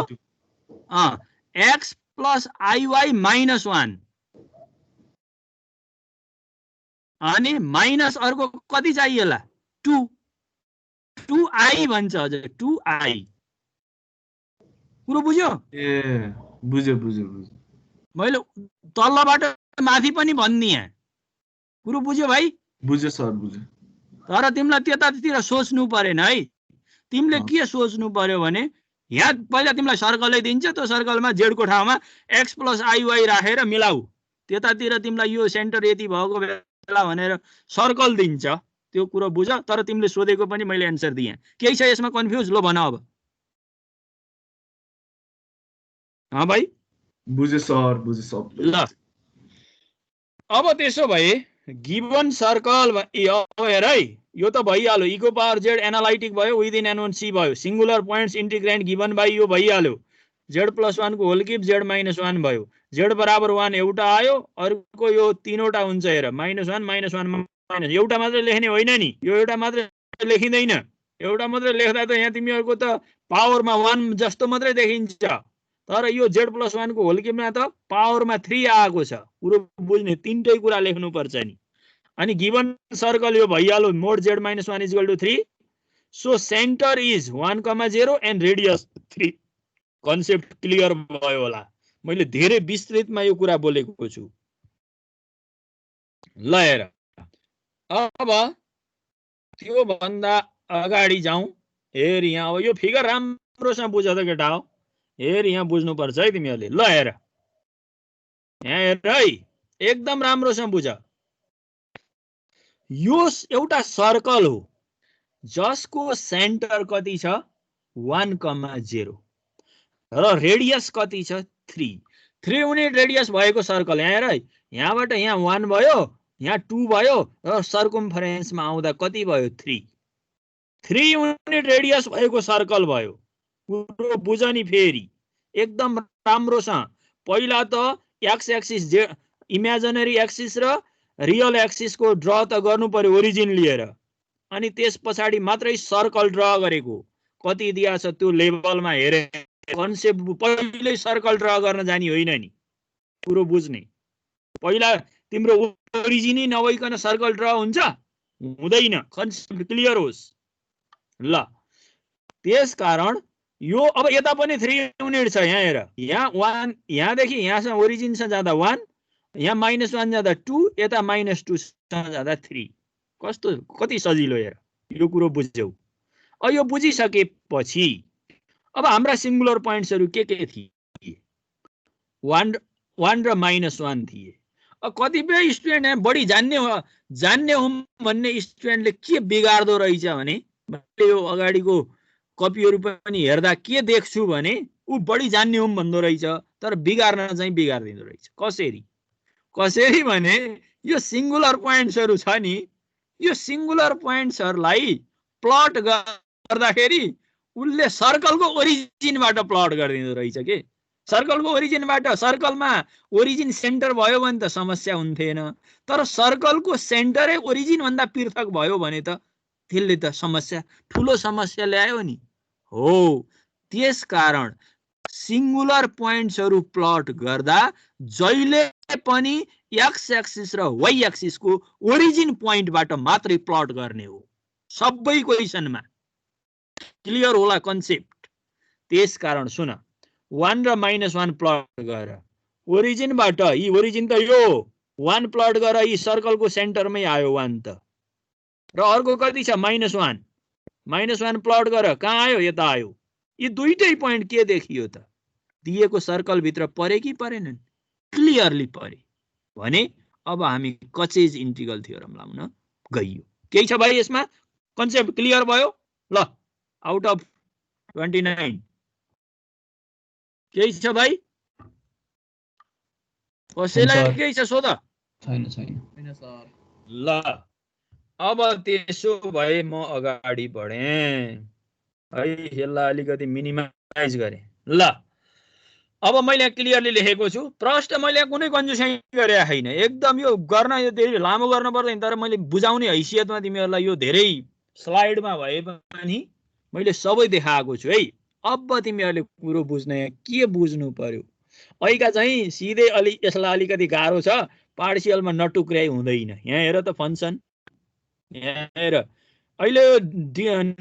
एक्स प्लस आइवाई माइनस 1 अनि माइनस अर्को कति चाहिएला? 2। 2i भन्छ हजुर 2i कुरो बुझ्यो ए बुझ्यो बुझ्यो बुझ्यो मैले तल्लोबाट माथि पनि भन्दिए कुरो बुझ्यो भाइ बुझ्यो सर बुझ्यो तर तिमीलाई त्यतातिर सोच्नु परेन है तिमीले के सोच्नु पर्यो भने यहाँ पहिला तिमीलाई सर्कलै दिन्छ त्यो सर्कलमा z को ठाउँमा x + iy राखेर मिलाऊ त्यतातिर तिमीलाई यो सेन्टर यति भएको बेला भनेर सर्कल दिन्छ त्यो कुरो बुझ तर तिमीले सोधेको पनि मैले एन्सर दिएँ केही छ यसमा कन्फ्युज लो भन अब भाइ बुझ्यो सर बुझ्यो सब ल अब त्यसो भए गिवन सर्कल अब हेर है यो त भइहाल्यो e को पावर z एनालाइटिक भयो विदिन n1c भयो singular points integrand given by यो भइहाल्यो z + 1 को होल क्यूब z - 1 भयो z = 1 एउटा आयो अर्को यो तीनवटा हुन्छ हेर -1 -1 - एउटा मात्र लेख्ने होइन नि यो एउटा मात्र लेखिदैन एउटा मात्र लेख्दा त यहाँ तिमीहरुको त पावरमा 1 जस्तो मात्रै देखिन्छ तर यो z + 1 को होल क्यूबमा त पावरमा 3 आएको छ पुरो बुझ्ने तीनटै कुरा लेख्नु पर्छ नि अनि गिवन सर्कल यो भइहाल्यो मोड z - 1 = 3 so centre is 1,0 and radius 3 concept clear भयो होला मैले धेरै विस्तृतमा यो कुरा बोलेको छु ल हेर अब त्यो भन्दा अगाडि जाउँ हेर यहाँ अब यो फिगर राम्रोसँग बुझ त केटा हो हेर यहाँ बुझ्नु पर्छ है तिमीहरुले ल हेर यहाँ हेर है एकदम राम्रोसँग बुझ यो एउटा सर्कल हो जसको सेन्टर कति छ 1,0 र रेडियस कति छ 3 युनिट रेडियस भएको सर्कल यहाँ हेर है यहाँबाट यहाँ 1 भयो यहाँ 2 भयो र सर्कमफरेन्समा आउँदा कति भयो 3 युनिट रेडियस भएको सर्कल भयो पुरो बुझ नि फेरि एकदम राम्रोसँग पहिला त एक्स एक्सिस इमेजिनरी एक्सिस र रियल एक्सिस को ड्र त गर्नु पर्यो ओरिजिन लिएर अनि त्यस पछाडी मात्रै सर्कल ड्र गरेको कति दिया छ त्यो लेभलमा हेरे कन्सेप्ट पहिल्यै सर्कल ड्र गर्न जानी होइन नि पुरो बुझ्ने पहिला तिम्रो ओरिजिनै नभइकन सर्कल ड्र हुन्छ हुँदैन कन्सेप्ट क्लियर होस् ल त्यसकारण यो अब यता पनि 3 युनिट छ यहाँ हेर यहाँ 1 यहाँदेखि यहाँसम्म ओरिजिनसम्म जाँदा 1 यहाँ -1 जाँदा 2 यता -2 सम्म जाँदा 3 कस्तो कति सजिलो हेर यो कुरो बुझ्यौ अब यो बुझिसकेपछि अब हाम्रा सिंगुलर पोइन्ट्सहरु के थिए 1 र -1 थिए अब कतिपय स्टुडेन्ट बढी जान्ने हो भन्ने स्टुडेन्टले के बिगार्दो रहेछ भने मैले यो अगाडिको कपीहरु पनि हेर्दा के देख्छु भने उ बढी जान्ने हो भन्दो रहेछ तर बिगार्न चाहिँ बिगार्दिँदो रहेछ कसरी भने यो सिंगुलर पोइन्ट्सहरु छ नि यो सिंगुलर पोइन्ट्सहरुलाई प्लट गर्दाखेरि उले सर्कलको ओरिजिनबाट प्लट गरिदिँदो रहेछ के सर्कलको ओरिजिनबाट सर्कलमा ओरिजिन सेन्टर भयो भने त समस्या हुन्थेन तर सर्कलको सेन्टरै ओरिजिन भन्दा पृथक भयो भने त त्यसले त समस्या ठुलो समस्या ल्यायो नि हो त्यसकारण सिंगुलर पोइन्ट्सहरु प्लट गर्दा जहिले पनि एक्स एक्सिस र वाई एक्सिस को ओरिजिन पोइन्टबाट मात्रै प्लट गर्ने हो सबै क्वेशनमा क्लियर होला कन्सेप्ट त्यसकारण सुन 1 र -1 प्लट गर ओरिजिनबाट यी ओरिजिन त यो 1 प्लट गर यी सर्कलको सेन्टरमै आयो 1 त र अर्को कति छ -1 प्लट गर कहाँ आयो यता आयो यी दुईटै पोइन्ट के देखियो त दिएको सर्कल भित्र परे कि परेनन् क्लियरली परे भने अब हामी कचेज इंटीग्रल थ्योरम लाउन गइयो केही छ भाइ यसमा कन्सेप्ट क्लियर भयो ल आउट अफ 29 केही छ भाइ कसैलाई केही छ सोध छैन सर ल अब त्यसो भए म अगाडि बढे है यसलाई अलिकति मिनिमाइज गरे ल अब मैले क्लियरली लेखेको छु प्रश्न मैले कुनै कन्जुसाइ गरे छैन एकदम यो गर्न यो धेरै लामो गर्न पर्दैन तर मैले बुझाउने हैसियतमा तिमीहरुलाई यो धेरै स्लाइडमा भए पनि मैले सबै देखाएको छु है अब तिमीहरुले कुरो बुझ्न के बुझ्नु पर्यो अहिका चाहिँ सिधै यसलाई अलिकति गाह्रो छ पार्शियलमा नटुक्राइ हुँदैन यहाँ हेर त फंक्सन यहाँ हेर अहिले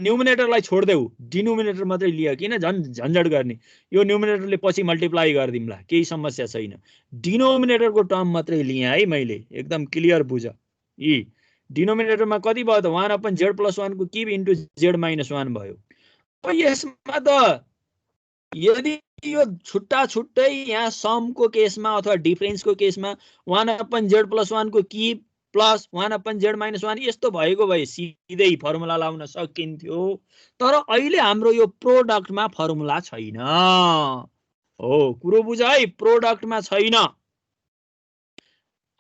न्युमिनेटरलाई छोड्देऊ, डिनोमिनेटर मात्रै लियो, किन झन्झट गर्ने? यो न्युमिनेटरले पछि मल्टिप्लाई गरिदिउँला, केही समस्या छैन। डिनोमिनेटरको टर्म मात्रै लिएँ है मैले, एकदम क्लियर बुझ। यी डिनोमिनेटरमा कति भयो त 1/z+1 को क्युब इन्टु z-1 भयो। अब यसमा त यदि यो छुट्टा छुट्टै यहाँ समको केसमा अथवा डिफरेन्सको केसमा 1/z+1 को क्युब प्लस 1/z-1 यस्तो भएको भए सिधै फर्मुला लाउन सकिन्थ्यो, तर अहिले हाम्रो यो प्रोडक्टमा फर्मुला छैन। हो, कुरो बुझ है, प्रोडक्टमा छैन।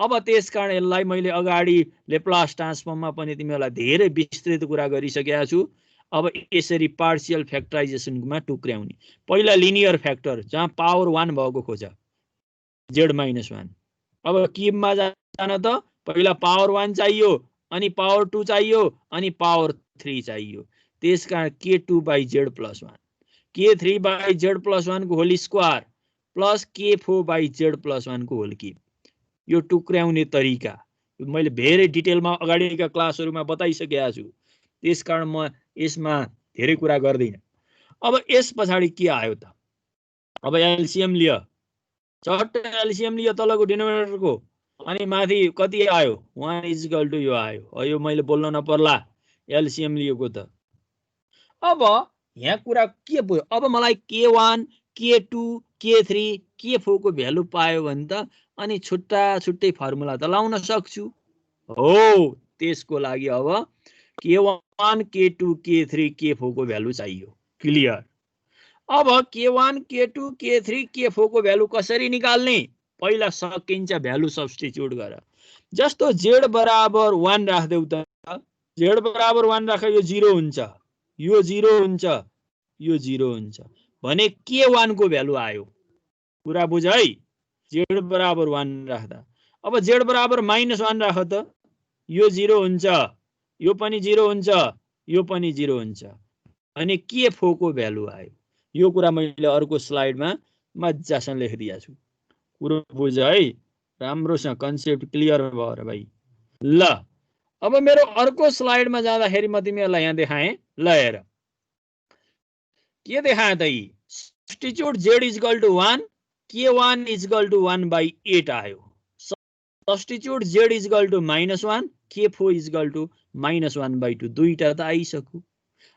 अब त्यसकारण यसलाई मैले अगाडि लेप्लास ट्रान्सफर्ममा पनि तिमीहरूलाई धेरै विस्तृत कुरा गरिसकेका छु। अब यसरी पार्शियल फ्याक्टराइजेसनमा टुक्र्याउने। पहिला लिनियर फ्याक्टर जहाँ पावर 1 भएको खोज, z-1। अब क्युबमा जान त पहिला पावर 1 चाहियो, अनि पावर 2 चाहियो, अनि पावर 3 चाहियो। त्यसकारण k2/z+1 k3/z+1 को होल स्क्वायर प्लस k4/z+1 को होल क्युब। यो टुक्र्याउने तरिका मैले धेरै डिटेलमा अगाडिका क्लासहरुमा बताइसकेका छु, त्यसकारण म यसमा धेरै कुरा गर्दिन। अब यस पछाडी के आयो त? अब एलसीएम लियो, चट्ट एलसीएम लियो तलको डिनोमिनेटरको, अनि माथि कति आयो? 1 = यो आयो। यो मैले बोल्न नपर्ला, एलसीएम लिएको त। अब यहाँ कुरा के भयो? अब मलाई k1 k2 k3 k4 को भ्यालु पायो भने त अनि छुट्टा छुट्टै फर्मुला त लाउन सक्छु। हो, त्यसको लागि अब k1 k2 k3 k4 को भ्यालु चाहियो। क्लियर? अब k1 k2 k3 k4 को भ्यालु कसरी निकाल्ने? पहिला सकिन्छ भ्यालु सब्स्टिट्युट गर। जस्तो z बराबर 1 राख्देऊ त, z बराबर 1 राख, यो 0 हुन्छ, यो 0 हुन्छ, यो 0 हुन्छ भने k1 को भ्यालु आयो। कुरा बुझ है, z बराबर 1 राख्दा। अब z बराबर -1 राख त, यो 0 हुन्छ, यो पनि 0 हुन्छ, यो पनि 0 हुन्छ अनि k4 को भ्यालु आयो। यो कुरा मैले अर्को स्लाइडमा मज्जासँग लेखिदिएको छु। कुरो बुझ है, राम्रोसँग कन्सेप्ट क्लियर भयो र भाइ। ल अब मेरो अर्को स्लाइडमा जाँदाखेरि म तिमीहरूलाई यहाँ देखाएँ। ल हेर के देखाएँ त? सब्स्टिट्युट z = 1, k1 = 1/8 आयो। सब्स्टिट्युट z = -1, k4 = -1/2, दुईटा त आइसक्यो।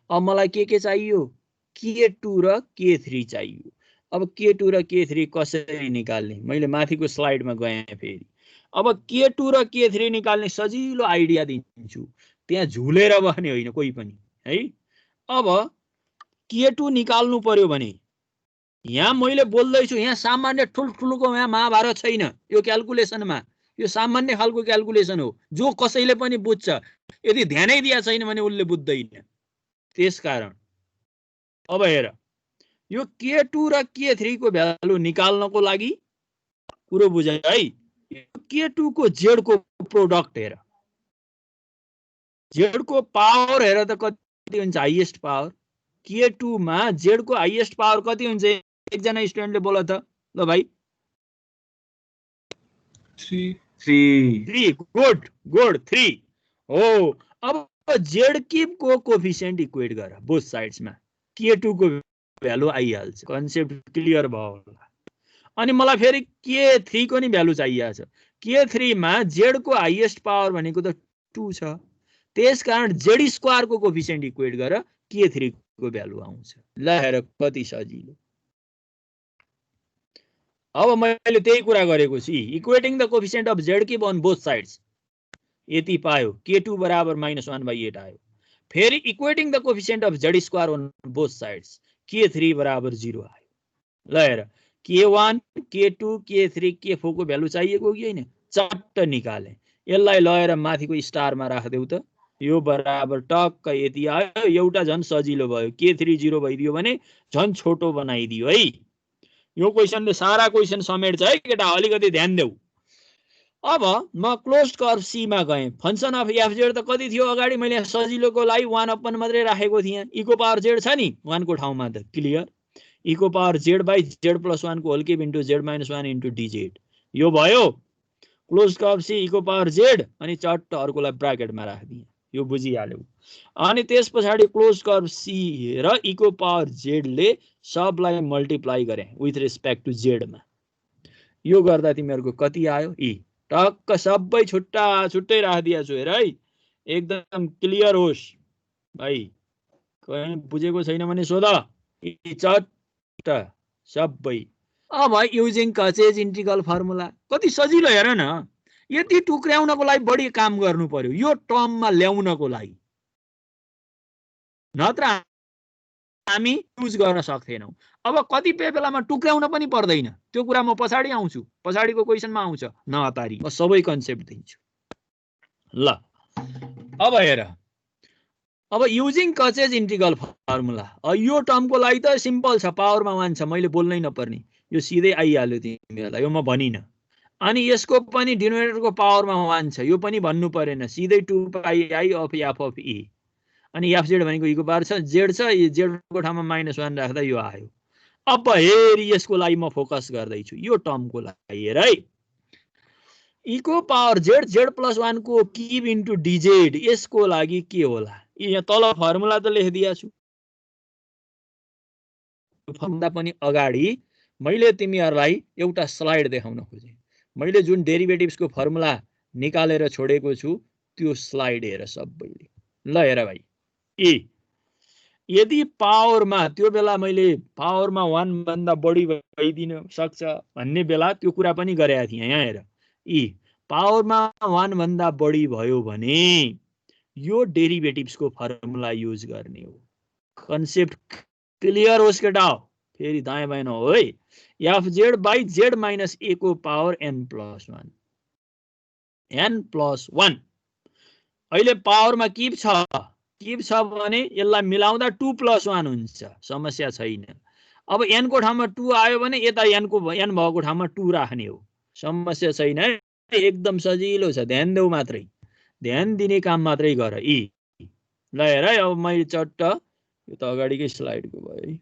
अब मलाई के चाहियो? k2 र k3 चाहियो। अब k2 र k3 कसरी निकाल्ने? मैले माथिको स्लाइडमा गएँ फेरि। अब k2 र k3 निकाल्ने सजिलो आइडिया दिन्छु, त्यहाँ झुलेर बस्ने होइन कोही पनि है। अब k2 निकाल्नु पर्यो भने यहाँ मैले बोल्दैछु, यहाँ सामान्य ठुल्ठुलोको यहाँ महाभारत छैन यो क्याल्कुलेसनमा। यो सामान्य खालको क्याल्कुलेसन हो, जो कसैले पनि बुझ्छ। यदि ध्यानै दिया छैन भने उसले बुझ्दैन। त्यसकारण अब हेर, यो k2 र k3 को भ्यालु निकाल्नको लागि कुरो बुझ है। k2 को z को प्रोडक्ट हेर, z को पावर हेर त कति हुन्छ? हाईएस्ट पावर k2 मा z को हाईएस्ट पावर कति हुन्छ? एकजना स्टुडेन्टले बोल त। ल भाइ 3 गुड 3 हो। अब z³ को कोफिसिएन्ट इक्वेट गर बोथ साइड्समा, k2 को भ्यालु आइहाल्छ। कन्सेप्ट क्लियर भयो होला। अनि मलाई फेरि k3 को नि भ्यालु चाहिएको छ। k3 मा z को हाईएस्ट पावर भनेको त 2 छ, त्यसकारण z² को कोफिसिएन्ट इक्वेट गर, k3 को भ्यालु आउँछ। ल हेर कति सजिलो। अब मैले त्यही कुरा गरेको छु, equating the coefficient of z³ on both sides. यति पायो, k2 = -1/8 आयो। फेरि equating the coefficient of z² on both sides, k3 = 0 आयो। ल हेर k1 k2 k3 k4 को भ्यालु चाहिएको कि हैन? चट्ट निकाले। यसलाई लगेर माथिको स्टारमा राख्देऊ त, यो बराबर टक्क यति आयो। एउटा झन् सजिलो भयो, k3 0 भइदियो भने झन् छोटो बनाइदियो है। यो क्वेशनले सारा क्वेशन समेट्छ है केटा, अलिकति ध्यान देऊ। अब म क्लोज्ड कर्व सी मा गएँ। फंक्सन अफ fz त कति थियो? अगाडि मैले सजिलोको लागि 1 मात्रै राखेको थिएँ। e को पावर z छ नि 1 को ठाउँमा त। क्लियर? e को पावर z/z+1 को whole cube into z-1 into dz। यो भयो क्लोज्ड कर्व सी, e को पावर z अनि चट्ट अर्कोलाई ब्राकेटमा राख्दिएँ। यो बुझिहाल्यौ। अनि त्यस पछाडि क्लोज कर्भ सी र e को पावर z ले सबलाई मल्टिप्लाई गरे विथ रेस्पेक्ट टु z मा। यो गर्दा तिमीहरुको कति आयो e। टक्क सबै छुट्टा छुट्टै राखिदिया छु हेर है, एकदम क्लियर होस् भाइ। कहीं बुझेको छैन भने सोध, यी चट्ट सबै। अब युजिङ कचेज इंटीग्रल फर्मुला कति सजिलो हेर न। यति टुक्र्याउनको लागि बढी काम गर्नु पर्यो यो टर्ममा ल्याउनको लागि, नत्र हामी युज गर्न सक्दैनौं। अब कतिपय बेलामा टुक्र्याउन पनि पर्दैन, त्यो कुरा म पछाडी आउँछु, पछाडीको क्वेशनमा आउँछ। नहतारी म सबै कन्सेप्ट दिन्छु। ल अब हेर, अब युजिङ कचेज इंटीग्रल फर्मुला, यो टर्मको लागि त सिम्पल छ, पावरमा 1 छ, मैले बोल्नै नपर्ने, यो सिधै आइहाल्यो तिमीहरुलाई, यो म भनिन। अनि यसको पनि डिनोमिनेटरको पावरमा 1 छ, यो पनि भन्नु परेन, सिधै 2 pi I of F of ए। अनि एफ जेड भनेको e को पावर छ, जेड छ, जेड को ठाउँमा -1 राख्दा यो आयो। अब हेर यसको लागि म फोकस गर्दै छु, यो टर्मको लागि हेर है, e को पावर जेड, जेड प्लस 1 को क्यूब इन्टु dz, यसको लागि के होला? यहाँ तल फर्मुला त लेखिदिया छु, फर्मुला पनि अगाडि मैले तिमीहरुलाई एउटा स्लाइड देखाउन खोजे। मैले जुन डेरिभेटिभ्सको फर्मुला निकालेर छोडेको छु त्यो स्लाइड हेर सबैले। ल हेर भाइ, ए यदि पावरमा त्यो बेला मैले पावरमा 1 भन्दा बढी भइदिन सक्छ भन्ने बेला त्यो कुरा पनि गरेका थिएँ। यहाँ हेर, ई पावरमा 1 भन्दा बढी भयो भने यो डेरिभेटिभ्सको फर्मुला युज गर्ने हो। कन्सेप्ट क्लियर होस् केटा? फेरि दायाँ बायाँ नहो है। F Z by Z minus A को power n plus 1, n plus 1। अहिले पावरमा क्यूब छ भने यसलाई मिलाउँदा 2 प्लस 1 हुन्छ, समस्या छैन। अब n को ठाउँमा 2 आयो भने यता n भएको ठाउँमा 2 राख्ने हो, समस्या छैन है, एकदम सजिलो छ, ध्यान देऊ मात्रै, ध्यान दिने काम मात्रै गर। ई ल हेर है, अब मैले चट्ट यो त अगाडिकै स्लाइडको भयो है।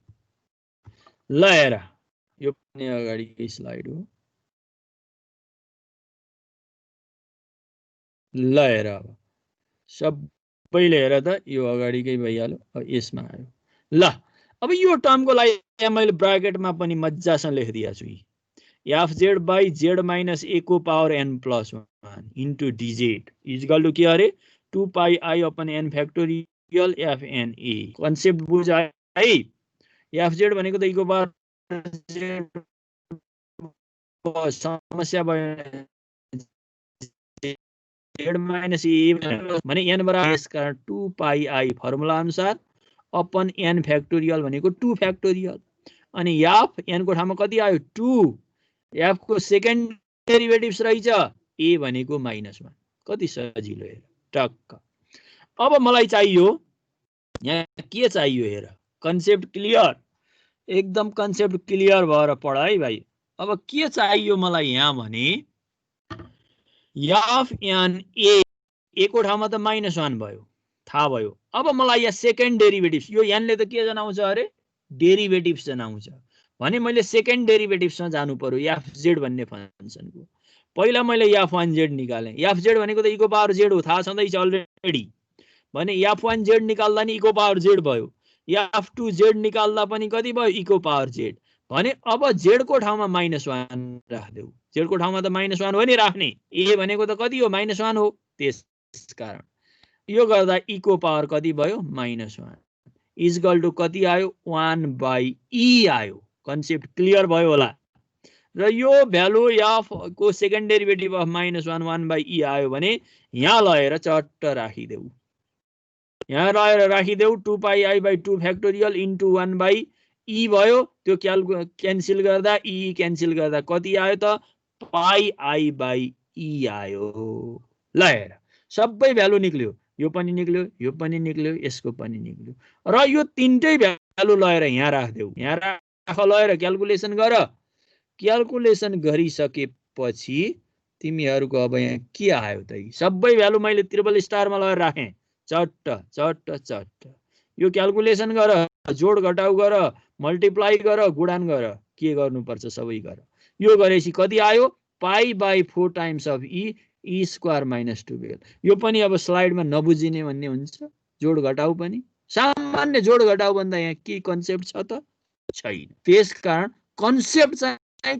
ल हेर, यो पनि अगाडिकै स्लाइड हो। ल हेर, अब सबैले हेर त, यो अगाडिकै भइहाल्यो, अब यसमा आयो। ल अब यो टर्मको लागि मैले ब्राकेटमा पनि मज्जासँग लेखिदिया छु, F Z by Z minus A को power n plus 1 into dz is equal to के अरे 2 pi I upon n factorial F N A. Concept बुझ है? एफ जेड भनेको त e को पावर समस्या भयो, जेड माइनस ए भने n बराबर, यस कारण 2 पाई आई फर्मुला अनुसार अपन n फ्याक्टोरियल भनेको 2 फ्याक्टोरियल। अनि एफ n को ठाउँमा कति आयो? 2, एफ को सेकेन्ड डेरिभेटिभ्स रहेछ ए भनेको -1। कति सजिलो हेर, टक्क। अब मलाई चाहियो, यहाँ के चाहियो हेर, कन्सेप्ट क्लियर, एकदम कन्सेप्ट क्लियर भएर पढ है भाइ। अब के चाहियो मलाई यहाँ भने एफ एन ए को ठाउँमा त -1 भयो, थाहा भयो। अब मलाई यहाँ सेकेन्ड डेरिभेटिभ्स, यो n ले त के जनाउँछ अरे? डेरिभेटिभ्स जनाउँछ भने मैले सेकेन्ड डेरिभेटिभ्समा जानु पर्यो एफ जेड भन्ने फंक्सनको। पहिला मैले एफ1 जेड निकालेँ, एफ जेड भनेको त e को पावर जेड हो, थाहा छँदैछ अलरेडी। भने एफ1 जेड निकाल्दा नि e को पावर जेड भयो, एफ2 जेड निकाल्दा पनि कति भयो? e को पावर जेड। भने अब जेड को ठाउँमा -1 राख्देऊ, जेड को ठाउँमा त -1 हो नि राख्ने, ए भनेको त कति हो? -1 हो, त्यसकारण यो गर्दा e को पावर कति भयो? -1 इजकल टु कति आयो? 1/e आयो। कन्सेप्ट क्लियर भयो होला? र यो भ्यालु एफ को सेकेन्ड डेरिभेटिभ अफ -1 1/e आयो भने यहाँ लगेर चट्ट राखिदेऊ, यहाँ लगेर राखिदेऊ 2 pi I by 2 factorial into 1/e भयो। त्यो क्यान्सिल गर्दा e क्यान्सिल गर्दा कति आयो त? पाई आई बाई e आयो। ल हेर, सबै भ्यालु निक्ल्यो, यो पनि निक्ल्यो, यो पनि निक्ल्यो, यसको पनि निक्ल्यो, र यो तीनटै भ्यालु लगेर यहाँ राख्देऊ, यहाँ राख, लगेर क्याल्कुलेसन गर। क्याल्कुलेसन गरिसकेपछि तिमीहरुको अब यहाँ के आयो त? सबै भ्यालु मैले ट्रिपल स्टारमा लगेर राखेँ, चट्ट चट्ट चट्ट। यो क्याल्कुलेसन गर, जोड घटाउ गर, मल्टिप्लाई गर, गुणान गर, के गर्नुपर्छ सबै गर। यो गरेपछि कति आयो? Pi by 4 times of e E square minus 12। यो पनि अब स्लाइडमा नबुझिने भन्ने हुन्छ। जोड घटाउ पनि सामान्य जोड घटाउ भन्दा यहाँ के कन्सेप्ट छ त छैन। त्यसकारण कन्सेप्ट चाहिँ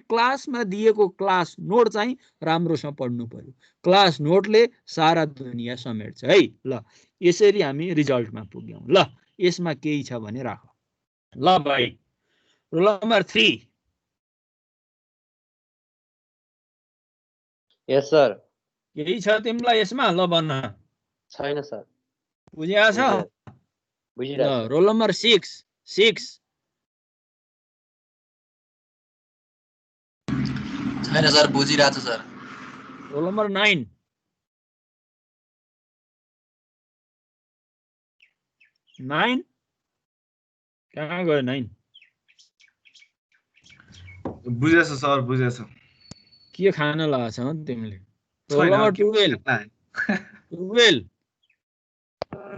क्लासमा दिएको क्लास नोट चाहिँ राम्रोसँग पढ्नु पर्यो। क्लास नोटले सारा दुनिया समेट्छ है। ल यसरी हामी रिजल्टमा पुग्यौं। ल यसमा केही छ भने राख। ल भाइ रोल नम्बर 3 यस सर। केही छ तिमीलाई यसमा? ल भन्न। छैन सर। बुझिया छ? ल बुझिरहेको रोल नम्बर 6 छैन सर, बुझिरहेको छु सर। रोल नम्बर 9 कहाँ गयो 9? बुझेछ सर, बुझेछ। के खान लगाएको छ तिमीले? रोल नम्बर 12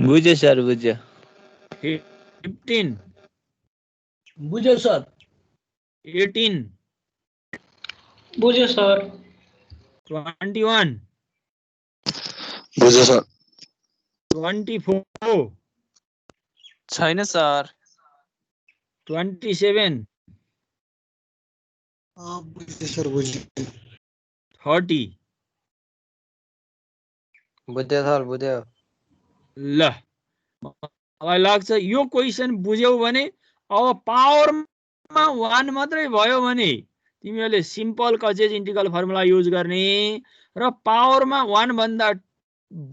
बुझ्यो सर, बुझ्यो। 15 बुझ्यो सर। 18 बुझ्यो सर। 21 बुझ्यो सर। 24 छैन सर। 27 बुझ्यो सर, बुझ्यो। 30 बुझ्यो सर, बुझ्यो। ल मलाई लाग्छ यो क्वेसन बुझ्यौ भने अब पावरमा 1 मात्रै भयो भने तिमीहरूले simple causes integral formula use गर्ने र पावरमा 1 भन्दा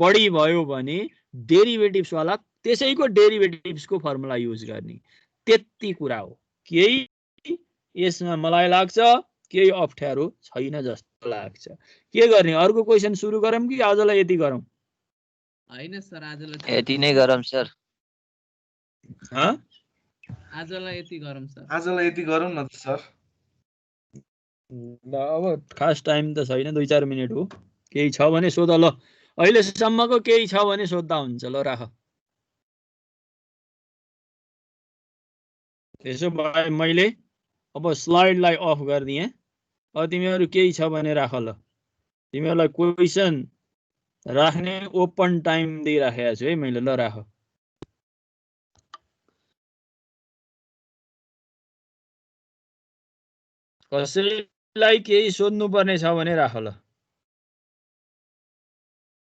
बढी भयो भने डेरिभेटिभ्स वाला त्यसैको डेरिभेटिभ्सको फर्मुला युज गर्ने। त्यति कुरा हो। केही यसमा मलाई लाग्छ केही अप्ठ्यारो छैन जस्तो लाग्छ। के गर्ने? अर्को क्वेसन सुरु गरौँ कि आजलाई यति गरौँ? हैन सर, आजलाई यति नै गरौँ सर। आजलाई यति गरौँ सर। आजलाई यति गरौँ न त सर। ल अब खास टाइम त छैन, 2-4 मिनेट हो। केही छ भने सोध। ल अहिलेसम्मको केही छ भने सोद्धा हुन्छ। ल राख। त्यसो भए मैले अब स्लाइडलाई अफ गरिदिएँ। अब तिमीहरू केही छ भने राख। ल तिमीहरूलाई क्वेसन राख्ने ओपन टाइम दिइराखेको छु है मैले। ल राख। कसैलाई केही सोध्नु पर्ने छ भने राख। ल